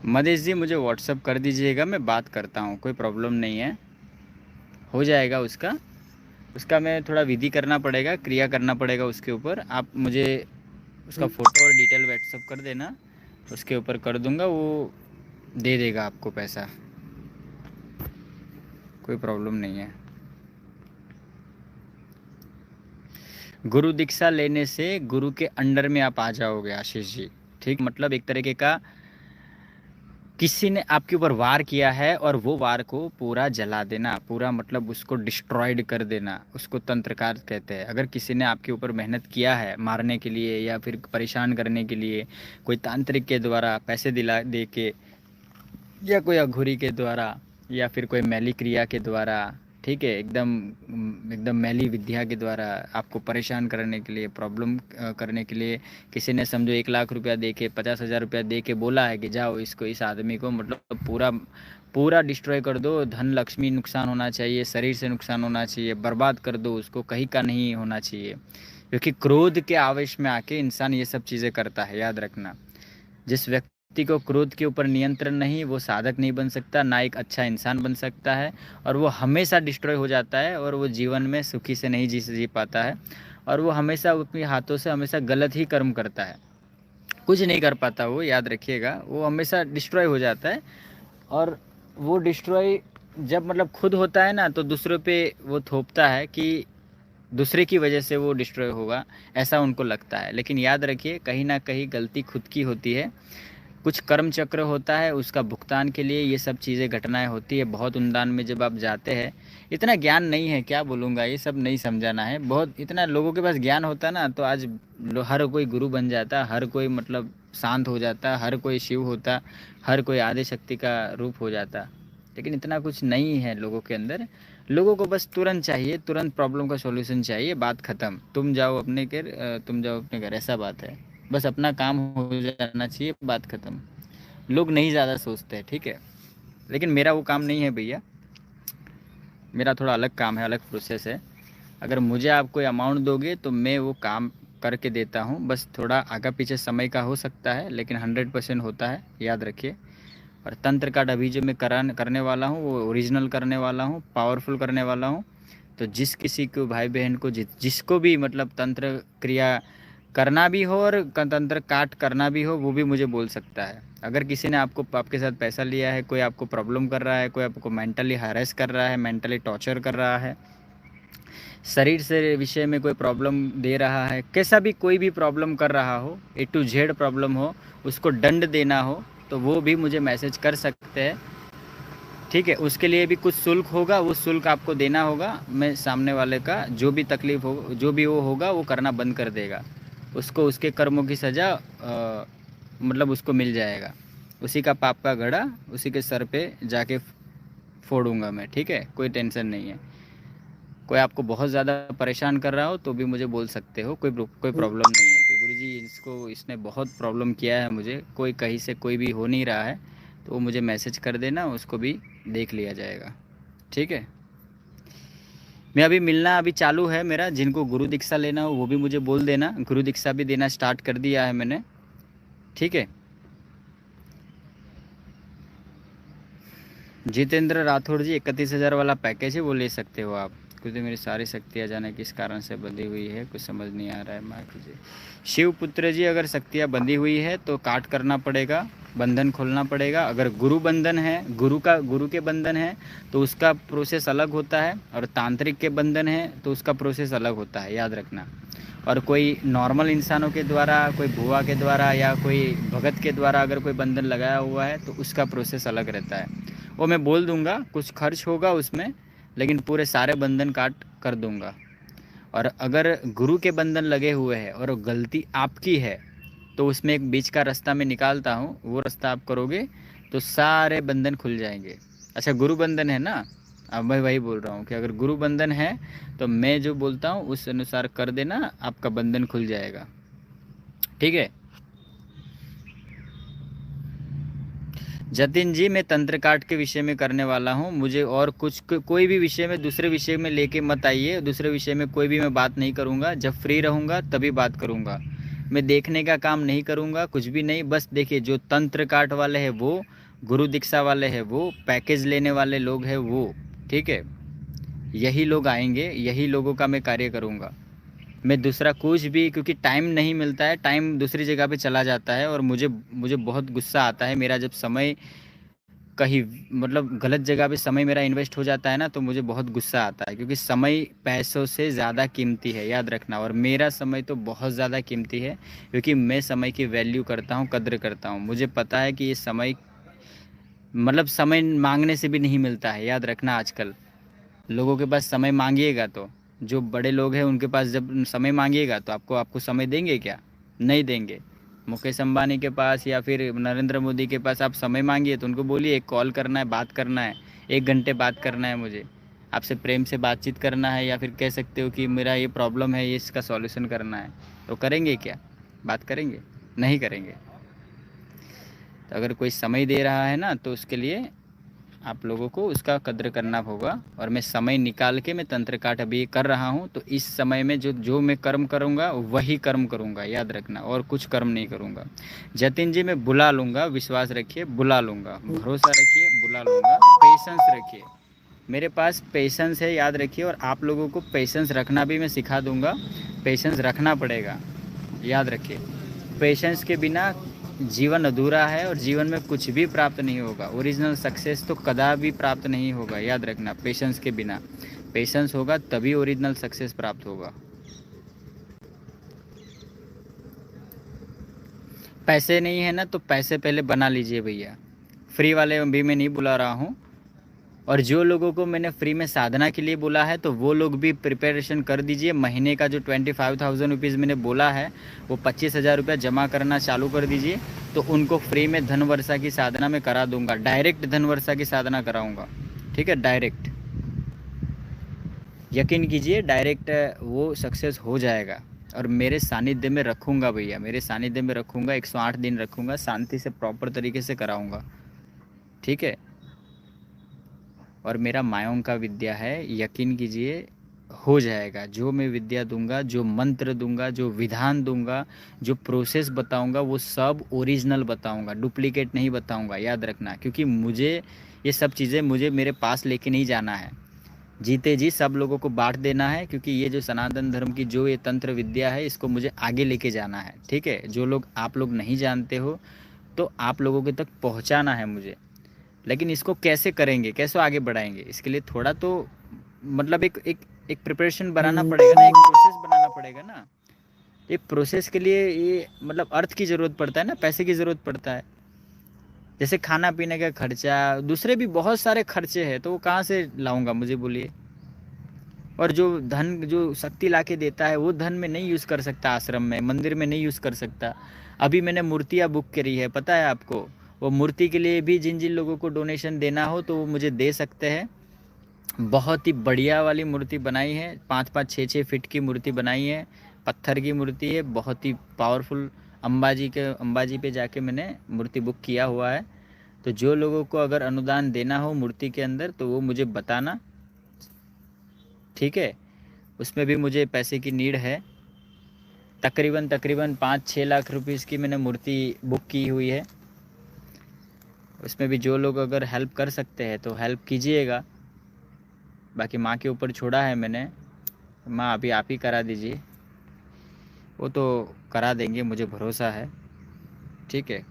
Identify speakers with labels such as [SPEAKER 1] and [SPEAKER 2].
[SPEAKER 1] मदेश जी मुझे व्हाट्सअप कर दीजिएगा, मैं बात करता हूँ, कोई प्रॉब्लम नहीं है, हो जाएगा उसका। उसका मैं थोड़ा विधि करना पड़ेगा, क्रिया करना पड़ेगा उसके ऊपर। आप मुझे उसका फ़ोटो और डिटेल व्हाट्सअप कर देना, उसके ऊपर कर दूंगा, वो दे देगा आपको पैसा, कोई प्रॉब्लम नहीं है। गुरु दीक्षा लेने से गुरु के अंडर में आप आ जाओगे आशीष जी, ठीक। मतलब एक तरीके का किसी ने आपके ऊपर वार किया है और वो वार को पूरा जला देना, पूरा मतलब उसको डिस्ट्रॉयड कर देना, उसको तंत्रकार कहते हैं। अगर किसी ने आपके ऊपर मेहनत किया है मारने के लिए या फिर परेशान करने के लिए, कोई तांत्रिक के द्वारा पैसे दिला दे के, या कोई अघोरी के द्वारा, या फिर कोई मैली क्रिया के द्वारा, ठीक है, एकदम मैली विद्या के द्वारा आपको परेशान करने के लिए, प्रॉब्लम करने के लिए, किसी ने समझो 1 लाख रुपया दे के, 50,000 रुपया दे के बोला है कि जाओ इसको, इस आदमी को मतलब पूरा पूरा डिस्ट्रॉय कर दो, धन लक्ष्मी नुकसान होना चाहिए, शरीर से नुकसान होना चाहिए, बर्बाद कर दो उसको, कहीं का नहीं होना चाहिए। क्योंकि क्रोध के आवेश में आके इंसान ये सब चीज़ें करता है, याद रखना। जिस व्यक्ति को क्रोध के ऊपर नियंत्रण नहीं, वो साधक नहीं बन सकता, ना एक अच्छा इंसान बन सकता है, और वो हमेशा डिस्ट्रॉय हो जाता है, और वो जीवन में सुखी से नहीं जी पाता है, और वो हमेशा अपने हाथों से हमेशा गलत ही कर्म करता है, कुछ नहीं कर पाता वो, याद रखिएगा। वो हमेशा डिस्ट्रॉय हो जाता है, और वो डिस्ट्रॉय जब मतलब खुद होता है ना, तो दूसरों पे वो थोपता है कि दूसरे की वजह से वो डिस्ट्रॉय होगा, ऐसा उनको लगता है। लेकिन याद रखिए, कहीं ना कहीं गलती खुद की होती है, कुछ कर्म चक्र होता है, उसका भुगतान के लिए ये सब चीज़ें घटनाएं होती है। बहुत उन्दान में जब आप जाते हैं, इतना ज्ञान नहीं है, क्या बोलूँगा, ये सब नहीं समझाना है। बहुत इतना लोगों के पास ज्ञान होता ना, तो आज हर कोई गुरु बन जाता, हर कोई मतलब शांत हो जाता, हर कोई शिव होता, हर कोई आदि शक्ति का रूप हो जाता। लेकिन इतना कुछ नहीं है लोगों के अंदर। लोगों को बस तुरंत चाहिए, तुरंत प्रॉब्लम का सॉल्यूशन चाहिए, बात ख़त्म, तुम जाओ अपने घर, तुम जाओ अपने घर, ऐसा बात है। बस अपना काम हो जाना चाहिए, बात ख़त्म। लोग नहीं ज़्यादा सोचते हैं, ठीक है। लेकिन मेरा वो काम नहीं है भैया, मेरा थोड़ा अलग काम है, अलग प्रोसेस है। अगर मुझे आप कोई अमाउंट दोगे तो मैं वो काम करके देता हूँ, बस थोड़ा आगे पीछे समय का हो सकता है, लेकिन 100% होता है, याद रखिए। और तंत्र कार्ड अभी जो मैं करने वाला हूँ, वो ओरिजिनल करने वाला हूँ, पावरफुल करने वाला हूँ। तो जिस किसी को, भाई बहन को, जिसको भी मतलब तंत्र क्रिया करना भी हो और तंत्र काट करना भी हो, वो भी मुझे बोल सकता है। अगर किसी ने आपके साथ पैसा लिया है, कोई आपको प्रॉब्लम कर रहा है, कोई आपको मेंटली हरेस कर रहा है, मेंटली टॉर्चर कर रहा है, शरीर से विषय में कोई प्रॉब्लम दे रहा है, कैसा भी कोई भी प्रॉब्लम कर रहा हो, A to Z प्रॉब्लम हो, उसको दंड देना हो, तो वो भी मुझे मैसेज कर सकते हैं, ठीक है। उसके लिए भी कुछ शुल्क होगा, वो शुल्क आपको देना होगा। मैं सामने वाले का जो भी तकलीफ हो, जो भी वो होगा, वो करना बंद कर देगा, उसको उसके कर्मों की सज़ा मतलब उसको मिल जाएगा। उसी का पाप का घड़ा उसी के सर पे जाके फोड़ूंगा मैं, ठीक है, कोई टेंशन नहीं है। कोई आपको बहुत ज़्यादा परेशान कर रहा हो तो भी मुझे बोल सकते हो, कोई प्रॉब्लम नहीं है कि गुरुजी इसने बहुत प्रॉब्लम किया है मुझे, कोई कहीं से कोई भी हो नहीं रहा है, तो वो मुझे मैसेज कर देना, उसको भी देख लिया जाएगा, ठीक है। मैं अभी मिलना अभी चालू है मेरा, जिनको गुरु दीक्षा लेना हो वो भी मुझे बोल देना, गुरु दीक्षा भी देना स्टार्ट कर दिया है मैंने, ठीक है। जितेंद्र राठौड़ जी, 31,000 वाला पैकेज है, वो ले सकते हो आप। क्योंकि मेरी सारी शक्तियाँ जाने किस कारण से बंधी हुई है, कुछ समझ नहीं आ रहा है माँ जी। शिवपुत्र जी, अगर शक्तियाँ बंधी हुई है तो काट करना पड़ेगा, बंधन खोलना पड़ेगा। अगर गुरु बंधन है, गुरु के बंधन है, तो उसका प्रोसेस अलग होता है, और तांत्रिक के बंधन है तो उसका प्रोसेस अलग होता है, याद रखना। और कोई नॉर्मल इंसानों के द्वारा, कोई भुआ के द्वारा या कोई भगत के द्वारा अगर कोई बंधन लगाया हुआ है तो उसका प्रोसेस अलग रहता है। वो मैं बोल दूंगा, कुछ खर्च होगा उसमें, लेकिन पूरे सारे बंधन काट कर दूंगा। और अगर गुरु के बंधन लगे हुए हैं और गलती आपकी है, तो उसमें एक बीच का रास्ता मैं निकालता हूँ, वो रास्ता आप करोगे तो सारे बंधन खुल जाएंगे। अच्छा, गुरु बंधन है ना, अब मैं वही बोल रहा हूँ कि अगर गुरु बंधन है तो मैं जो बोलता हूँ उस अनुसार कर देना, आपका बंधन खुल जाएगा, ठीक है। जतिन जी, मैं तंत्र काट के विषय में करने वाला हूँ, मुझे और कुछ कोई भी विषय में, दूसरे विषय में लेके मत आइए, दूसरे विषय में कोई भी मैं बात नहीं करूँगा, जब फ्री रहूँगा तभी बात करूँगा। मैं देखने का काम नहीं करूँगा, कुछ भी नहीं। बस देखिए, जो तंत्र काट वाले हैं वो, गुरु दीक्षा वाले हैं वो, पैकेज लेने वाले लोग हैं वो, ठीक है, यही लोग आएंगे, यही लोगों का मैं कार्य करूँगा। मैं दूसरा कुछ भी, क्योंकि टाइम नहीं मिलता है, टाइम दूसरी जगह पे चला जाता है, और मुझे मुझे बहुत गुस्सा आता है। मेरा जब समय कहीं मतलब गलत जगह पे समय मेरा इन्वेस्ट हो जाता है ना, तो मुझे बहुत गुस्सा आता है, क्योंकि समय पैसों से ज़्यादा कीमती है, याद रखना। और मेरा समय तो बहुत ज़्यादा कीमती है, क्योंकि मैं समय की वैल्यू करता हूँ, कद्र करता हूँ। मुझे पता है कि ये समय मतलब समय मांगने से भी नहीं मिलता है, याद रखना। आजकल लोगों के पास समय मांगिएगा तो, जो बड़े लोग हैं उनके पास जब समय मांगिएगा तो आपको आपको समय देंगे क्या? नहीं देंगे। मुकेश अंबानी के पास या फिर नरेंद्र मोदी के पास आप समय मांगिए तो उनको बोलिए एक कॉल करना है, बात करना है, 1 घंटे बात करना है, मुझे आपसे प्रेम से बातचीत करना है, या फिर कह सकते हो कि मेरा ये प्रॉब्लम है, ये इसका सॉल्यूशन करना है। तो करेंगे क्या? बात करेंगे? नहीं करेंगे। तो अगर कोई समय दे रहा है ना, तो उसके लिए आप लोगों को उसका कद्र करना होगा। और मैं समय निकाल के मैं तंत्र काट अभी कर रहा हूँ, तो इस समय में जो जो मैं कर्म करूँगा वही कर्म करूँगा, याद रखना, और कुछ कर्म नहीं करूँगा। जतिन जी मैं बुला लूँगा, विश्वास रखिए, बुला लूँगा, भरोसा रखिए, बुला लूँगा, पेशेंस रखिए। मेरे पास पेशेंस है, याद रखिए। और आप लोगों को पेशेंस रखना भी मैं सिखा दूँगा। पेशेंस रखना पड़ेगा, याद रखिए। पेशेंस के बिना जीवन अधूरा है, और जीवन में कुछ भी प्राप्त नहीं होगा। ओरिजिनल सक्सेस तो कदापि प्राप्त नहीं होगा, याद रखना। पेशेंस के बिना, पेशेंस होगा तभी ओरिजिनल सक्सेस प्राप्त होगा। पैसे नहीं है ना, तो पैसे पहले बना लीजिए भैया। फ्री वाले भी मैं नहीं बुला रहा हूँ। और जो लोगों को मैंने फ्री में साधना के लिए बोला है, तो वो लोग भी प्रिपरेशन कर दीजिए। महीने का जो 25,000 रुपीज़ मैंने बोला है, वो 25,000 रुपया जमा करना चालू कर दीजिए। तो उनको फ्री में धन वर्षा की साधना में करा दूंगा, डायरेक्ट धन वर्षा की साधना कराऊंगा, ठीक है, डायरेक्ट। यकीन कीजिए, डायरेक्ट वो सक्सेस हो जाएगा। और मेरे सानिध्य में रखूँगा भैया, मेरे सानिध्य में रखूँगा, 108 दिन रखूँगा, शांति से प्रॉपर तरीके से कराऊँगा, ठीक है। और मेरा मायों का विद्या है, यकीन कीजिए हो जाएगा। जो मैं विद्या दूंगा, जो मंत्र दूंगा, जो विधान दूंगा, जो प्रोसेस बताऊंगा, वो सब ओरिजिनल बताऊंगा, डुप्लीकेट नहीं बताऊंगा, याद रखना। क्योंकि मुझे ये सब चीज़ें मुझे मेरे पास लेके नहीं जाना है, जीते जी सब लोगों को बांट देना है। क्योंकि ये जो सनातन धर्म की जो ये तंत्र विद्या है, इसको मुझे आगे लेके जाना है, ठीक है। जो लोग आप लोग नहीं जानते हो, तो आप लोगों के तक पहुंचाना है मुझे। लेकिन इसको कैसे करेंगे, कैसे आगे बढ़ाएंगे, इसके लिए थोड़ा तो मतलब एक एक एक प्रिपरेशन बनाना पड़ेगा ना, एक प्रोसेस बनाना पड़ेगा ना। एक प्रोसेस के लिए ये मतलब अर्थ की ज़रूरत पड़ता है ना, पैसे की ज़रूरत पड़ता है। जैसे खाना पीने का खर्चा, दूसरे भी बहुत सारे खर्चे हैं, तो वो कहाँ से लाऊंगा, मुझे बोलिए। और जो धन, जो शक्ति लाके देता है, वो धन में नहीं यूज़ कर सकता, आश्रम में, मंदिर में नहीं यूज़ कर सकता। अभी मैंने मूर्तियाँ बुक करी है, पता है आपको। वो मूर्ति के लिए भी जिन जिन लोगों को डोनेशन देना हो, तो वो मुझे दे सकते हैं। बहुत ही बढ़िया वाली मूर्ति बनाई है, 5-5 6-6 फीट की मूर्ति बनाई है, पत्थर की मूर्ति है, बहुत ही पावरफुल। अंबाजी पे जाके मैंने मूर्ति बुक किया हुआ है। तो जो लोगों को अगर अनुदान देना हो मूर्ति के अंदर, तो वो मुझे बताना, ठीक है। उसमें भी मुझे पैसे की नीड है। तकरीबन तकरीबन 5-6 लाख रुपीज़ की मैंने मूर्ति बुक की हुई है। उसमें भी जो लोग अगर हेल्प कर सकते हैं तो हेल्प कीजिएगा। बाकी माँ के ऊपर छोड़ा है मैंने, माँ अभी आप ही करा दीजिए, वो तो करा देंगे, मुझे भरोसा है, ठीक है।